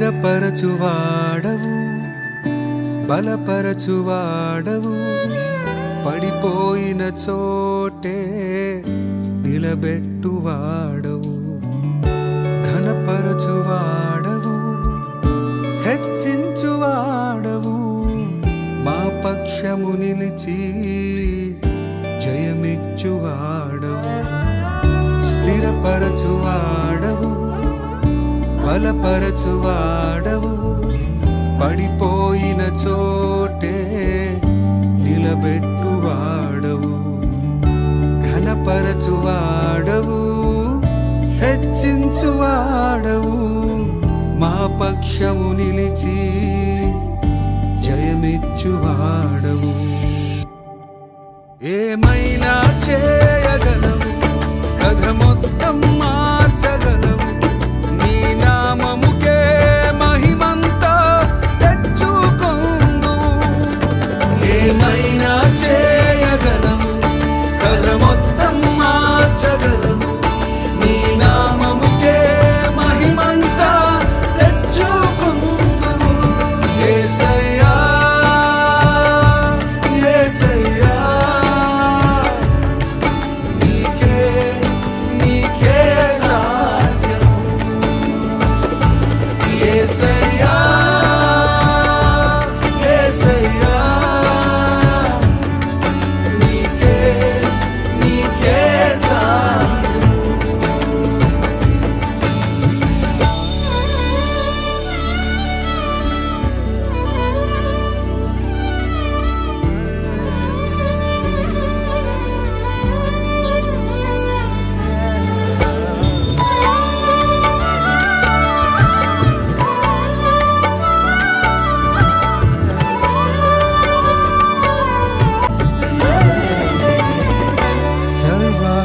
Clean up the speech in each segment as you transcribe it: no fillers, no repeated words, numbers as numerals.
స్థిరపరచువాడవు, బలపరచువాడవు, పడిపోయిన చోటే నిలబెట్టువాడవు, ఘనపరచువాడవు, హెచ్చించువాడవు, మా పక్షము నిలిచి జయమిచ్చువాడవు. స్థిరపరచువాడవు, బలపరచువాడవు, పడిపోయిన చోటే నిలబెట్టువాడవు, ఘనపరచువాడవు, హెచ్చించువాడవు, మా పక్షము నిలిచి జయమిచ్చువాడవు. ఏమైనా చేయగలవు, కథ మొత్తం మార్చగలవు, నీ నామముకే మహిమంతా తెచ్చుకొందువు. ఏమైనా చేయగలవు, కథ మొత్తం మార్చగలవు, నీ నామముకే మహిమంతా తెచ్చుకొందువు. యేసయ్యా, యేసయ్యా, నీకే నీకే సాధ్యం. యేసయ్యా, యేసయ్యా, నీకే నీకే సాధ్యం.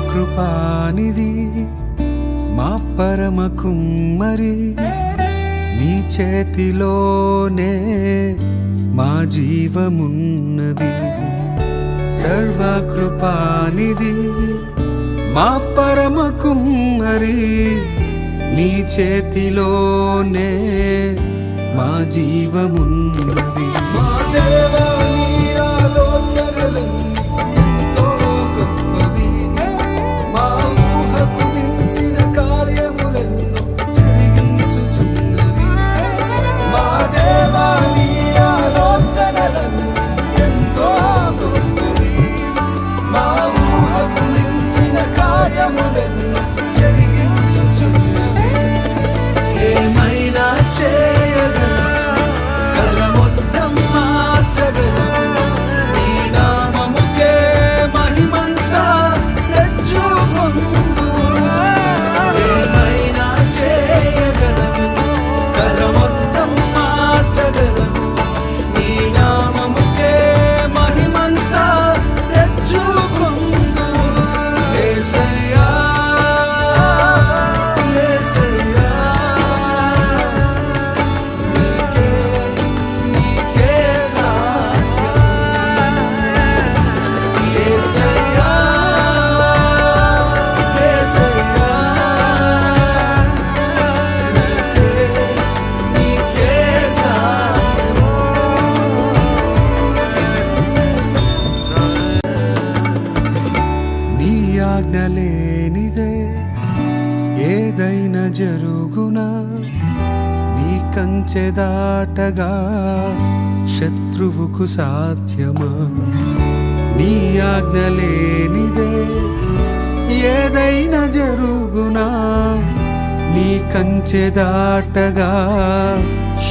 సర్వకృపానిధి మా పరమ కుమ్మరి, నీ చేతిలోనే మా జీవమున్నది. సర్వకృపానిధి మా పరమ కుమ్మరి, నీ చేతిలోనే మా జీవమున్నది. మా దేవా, నీ ఆలోచనలన్నీ ఎంతో గొప్పవి, మా ఊహకు మించిన కార్యములెన్నో జరిగించుచున్నవి. మా దేవా, నీ ఆలోచనలన్నీ ఎంతో గొప్పవి, మా ఊహకు మించిన కార్యములెన్నో జరిగించుచున్నవి. ఏమైనా చేయగలవు, కథ మొత్తం మార్చగలవు, నీ నామముకే మహిమంతా తెచ్చుకొందువు. ఏమైనా చేయగలవు, కథ మొత్తం మార్చగలవు, నీ నామముకే మహిమంతా తెచ్చుకొందువు. యేసయ్యా, యేసయ్యా, నీకే నీకే సాధ్యం. యేసయ్యా, యేసయ్యా, నీకే నీకే సాధ్యం. నీ ఆజ్ఞ లేనిదే ఏదైనా జరుగునా, నీ కంచె దాటగా శత్రువుకు సాధ్యమా. నీ ఆజ్ఞ లేనిదే ఏదైనా జరుగునా, నీ కంచె దాటగా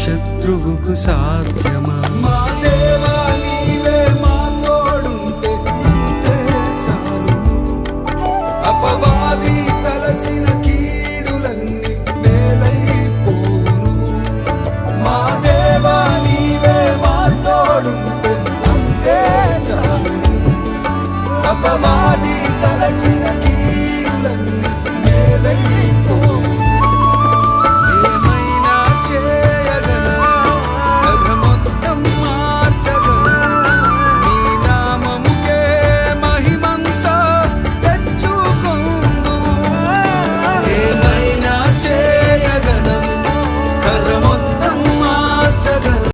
శత్రువుకు సాధ్యమా.